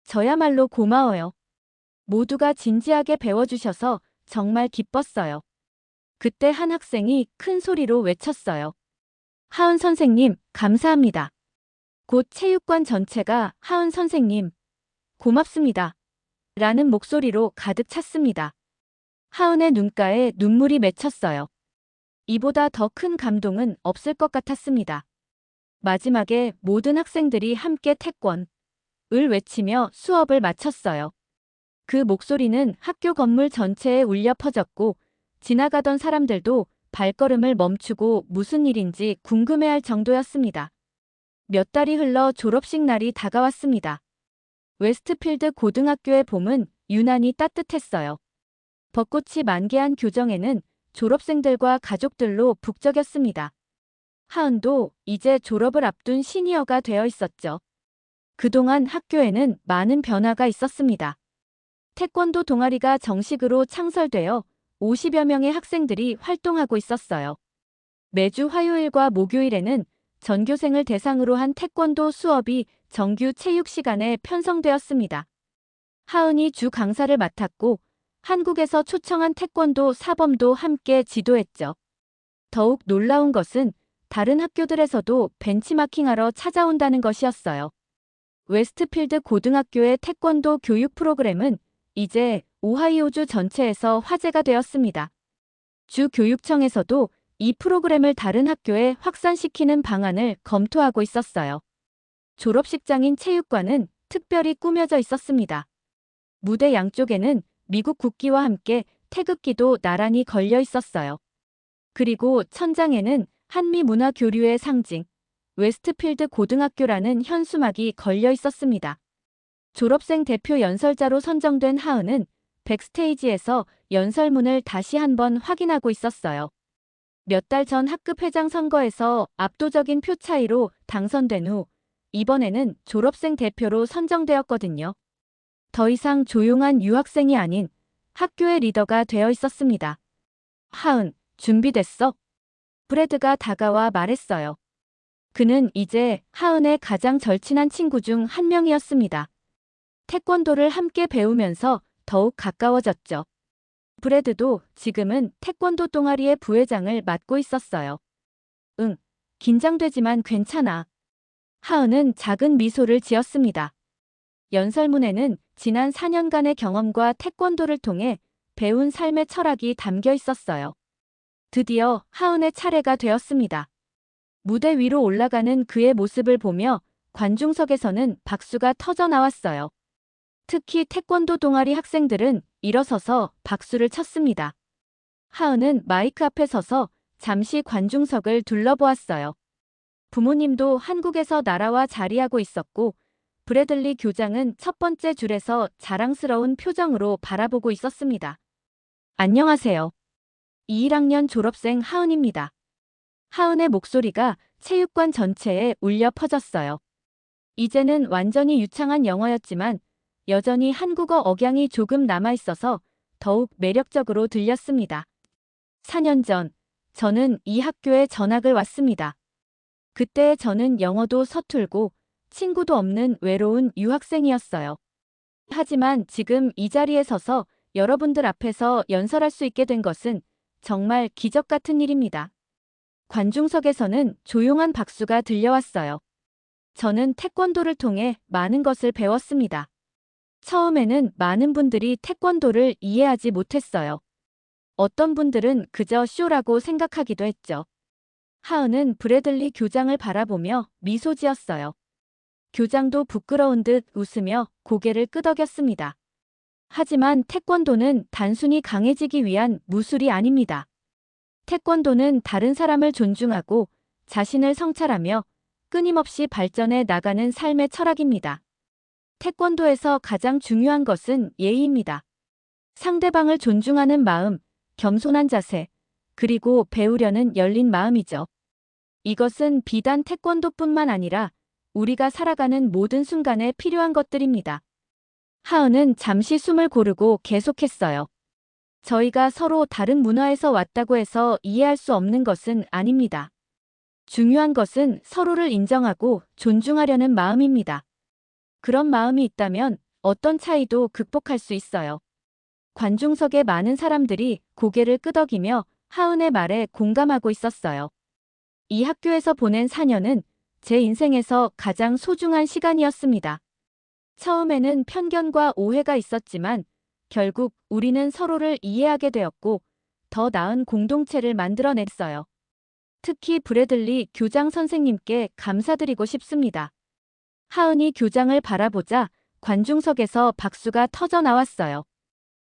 저야말로 고마워요. 모두가 진지하게 배워주셔서 정말 기뻤어요. 그때 한 학생이 큰 소리로 외쳤어요. 하은 선생님, 감사합니다. 곧 체육관 전체가 하은 선생님, 고맙습니다. 라는 목소리로 가득 찼습니다. 하은의 눈가에 눈물이 맺혔어요. 이보다 더 큰 감동은 없을 것 같았습니다. 마지막에 모든 학생들이 함께 태권을 외치며 수업을 마쳤어요. 그 목소리는 학교 건물 전체에 울려 퍼졌고 지나가던 사람들도 발걸음을 멈추고 무슨 일인지 궁금해할 정도였습니다. 몇 달이 흘러 졸업식 날이 다가왔습니다. 웨스트필드 고등학교의 봄은 유난히 따뜻했어요. 벚꽃이 만개한 교정에는 졸업생들과 가족들로 북적였습니다. 하은도 이제 졸업을 앞둔 시니어가 되어 있었죠. 그동안 학교에는 많은 변화가 있었습니다. 태권도 동아리가 정식으로 창설되어 50여 명의 학생들이 활동하고 있었어요. 매주 화요일과 목요일에는 전교생을 대상으로 한 태권도 수업이 정규 체육 시간에 편성되었습니다. 하은이 주 강사를 맡았고 한국에서 초청한 태권도 사범도 함께 지도했죠. 더욱 놀라운 것은 다른 학교들에서도 벤치마킹하러 찾아온다는 것이었어요. 웨스트필드 고등학교의 태권도 교육 프로그램은 이제 오하이오주 전체에서 화제가 되었습니다. 주 교육청에서도 이 프로그램을 다른 학교에 확산시키는 방안을 검토하고 있었어요. 졸업식장인 체육관은 특별히 꾸며져 있었습니다. 무대 양쪽에는 미국 국기와 함께 태극기도 나란히 걸려 있었어요. 그리고 천장에는 한미 문화 교류의 상징, 웨스트필드 고등학교라는 현수막이 걸려 있었습니다. 졸업생 대표 연설자로 선정된 하은은 백스테이지에서 연설문을 다시 한번 확인하고 있었어요. 몇 달 전 학급 회장 선거에서 압도적인 표 차이로 당선된 후 이번에는 졸업생 대표로 선정되었거든요. 더 이상 조용한 유학생이 아닌 학교의 리더가 되어 있었습니다. 하은, 준비됐어? 브래드가 다가와 말했어요. 그는 이제 하은의 가장 절친한 친구 중 한 명이었습니다. 태권도를 함께 배우면서 더욱 가까워졌죠. 브래드도 지금은 태권도 동아리의 부회장을 맡고 있었어요. 응, 긴장되지만 괜찮아. 하은은 작은 미소를 지었습니다. 연설문에는 지난 4년간의 경험과 태권도를 통해 배운 삶의 철학이 담겨 있었어요. 드디어 하은의 차례가 되었습니다. 무대 위로 올라가는 그의 모습을 보며 관중석에서는 박수가 터져 나왔어요. 특히 태권도 동아리 학생들은 일어서서 박수를 쳤습니다. 하은은 마이크 앞에 서서 잠시 관중석을 둘러보았어요. 부모님도 한국에서 날아와 자리하고 있었고, 브래들리 교장은 첫 번째 줄에서 자랑스러운 표정으로 바라보고 있었습니다. 안녕하세요. 21학년 졸업생 하은입니다. 하은의 목소리가 체육관 전체에 울려 퍼졌어요. 이제는 완전히 유창한 영어였지만 여전히 한국어 억양이 조금 남아있어서 더욱 매력적으로 들렸습니다. 4년 전, 저는 이 학교에 전학을 왔습니다. 그때 저는 영어도 서툴고 친구도 없는 외로운 유학생이었어요. 하지만 지금 이 자리에 서서 여러분들 앞에서 연설할 수 있게 된 것은 정말 기적 같은 일입니다. 관중석에서는 조용한 박수가 들려왔어요. 저는 태권도를 통해 많은 것을 배웠습니다. 처음에는 많은 분들이 태권도를 이해하지 못했어요. 어떤 분들은 그저 쇼라고 생각하기도 했죠. 하은은 브래들리 교장을 바라보며 미소 지었어요. 교장도 부끄러운 듯 웃으며 고개를 끄덕였습니다. 하지만 태권도는 단순히 강해지기 위한 무술이 아닙니다. 태권도는 다른 사람을 존중하고 자신을 성찰하며 끊임없이 발전해 나가는 삶의 철학입니다. 태권도에서 가장 중요한 것은 예의입니다. 상대방을 존중하는 마음, 겸손한 자세, 그리고 배우려는 열린 마음이죠. 이것은 비단 태권도뿐만 아니라 우리가 살아가는 모든 순간에 필요한 것들입니다. 하은은 잠시 숨을 고르고 계속했어요. 저희가 서로 다른 문화에서 왔다고 해서 이해할 수 없는 것은 아닙니다. 중요한 것은 서로를 인정하고 존중하려는 마음입니다. 그런 마음이 있다면 어떤 차이도 극복할 수 있어요. 관중석의 많은 사람들이 고개를 끄덕이며 하은의 말에 공감하고 있었어요. 이 학교에서 보낸 4년은 제 인생에서 가장 소중한 시간이었습니다. 처음에는 편견과 오해가 있었지만 결국 우리는 서로를 이해하게 되었고 더 나은 공동체를 만들어냈어요. 특히 브래들리 교장 선생님께 감사드리고 싶습니다. 하은이 교장을 바라보자 관중석에서 박수가 터져 나왔어요.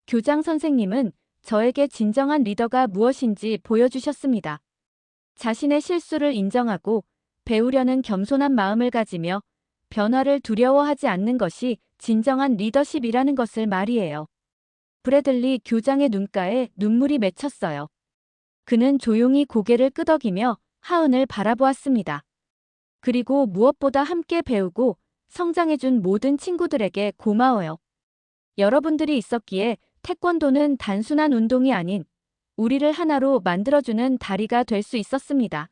교장 선생님은 저에게 진정한 리더가 무엇인지 보여주셨습니다. 자신의 실수를 인정하고 배우려는 겸손한 마음을 가지며 변화를 두려워하지 않는 것이 진정한 리더십이라는 것을 말이에요. 브래들리 교장의 눈가에 눈물이 맺혔어요. 그는 조용히 고개를 끄덕이며 하은을 바라보았습니다. 그리고 무엇보다 함께 배우고 성장해준 모든 친구들에게 고마워요. 여러분들이 있었기에 태권도는 단순한 운동이 아닌 우리를 하나로 만들어주는 다리가 될 수 있었습니다.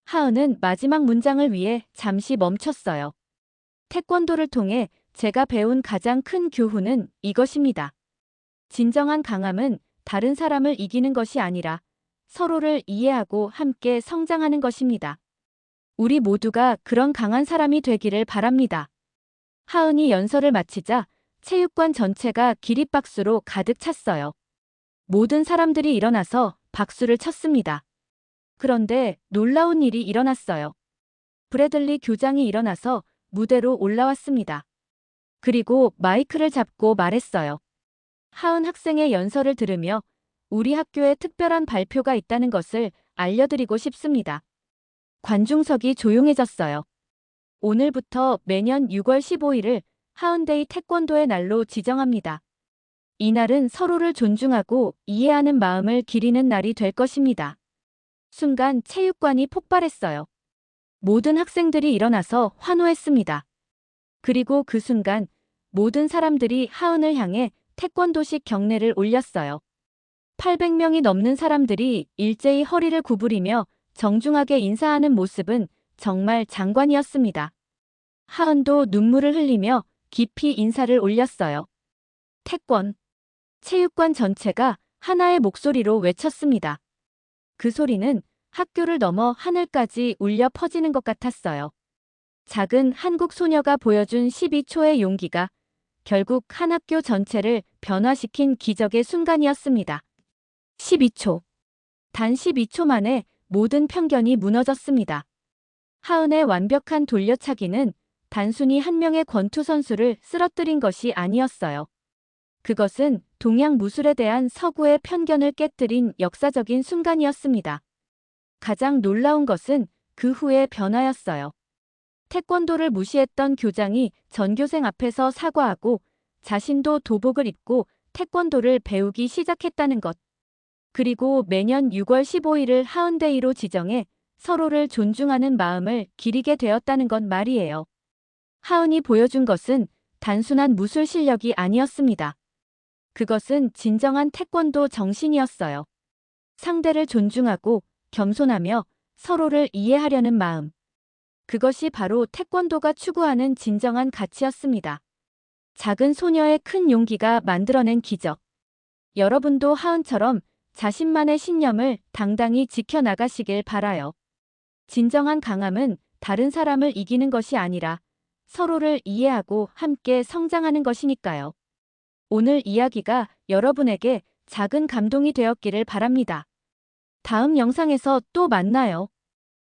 하은은 마지막 문장을 위해 잠시 멈췄어요. 태권도를 통해 제가 배운 가장 큰 교훈은 이것입니다. 진정한 강함은 다른 사람을 이기는 것이 아니라 서로를 이해하고 함께 성장하는 것입니다. 우리 모두가 그런 강한 사람이 되기를 바랍니다. 하은이 연설을 마치자 체육관 전체가 기립박수로 가득 찼어요. 모든 사람들이 일어나서 박수를 쳤습니다. 그런데 놀라운 일이 일어났어요. 브래들리 교장이 일어나서 무대로 올라왔습니다. 그리고 마이크를 잡고 말했어요. 하은 학생의 연설을 들으며 우리 학교에 특별한 발표가 있다는 것을 알려드리고 싶습니다. 관중석이 조용해졌어요. 오늘부터 매년 6월 15일을 하은데이 태권도의 날로 지정합니다. 이날은 서로를 존중하고 이해하는 마음을 기리는 날이 될 것입니다. 순간 체육관이 폭발했어요. 모든 학생들이 일어나서 환호했습니다. 그리고 그 순간 모든 사람들이 하은을 향해 태권도식 경례를 올렸어요. 800명이 넘는 사람들이 일제히 허리를 구부리며 정중하게 인사하는 모습은 정말 장관이었습니다. 하은도 눈물을 흘리며 깊이 인사를 올렸어요. 태권. 체육관 전체가 하나의 목소리로 외쳤습니다. 그 소리는 학교를 넘어 하늘까지 울려 퍼지는 것 같았어요. 작은 한국 소녀가 보여준 12초의 용기가 결국 한 학교 전체를 변화시킨 기적의 순간이었습니다. 12초. 단 12초 만에 모든 편견이 무너졌습니다. 하은의 완벽한 돌려차기는 단순히 한 명의 권투 선수를 쓰러뜨린 것이 아니었어요. 그것은 동양 무술에 대한 서구의 편견을 깨뜨린 역사적인 순간이었습니다. 가장 놀라운 것은 그 후의 변화였어요. 태권도를 무시했던 교장이 전교생 앞에서 사과하고 자신도 도복을 입고 태권도를 배우기 시작했다는 것. 그리고 매년 6월 15일을 하은데이로 지정해 서로를 존중하는 마음을 기리게 되었다는 것 말이에요. 하은이 보여준 것은 단순한 무술 실력이 아니었습니다. 그것은 진정한 태권도 정신이었어요. 상대를 존중하고 겸손하며 서로를 이해하려는 마음. 그것이 바로 태권도가 추구하는 진정한 가치였습니다. 작은 소녀의 큰 용기가 만들어낸 기적. 여러분도 하은처럼 자신만의 신념을 당당히 지켜나가시길 바라요. 진정한 강함은 다른 사람을 이기는 것이 아니라 서로를 이해하고 함께 성장하는 것이니까요. 오늘 이야기가 여러분에게 작은 감동이 되었기를 바랍니다. 다음 영상에서 또 만나요.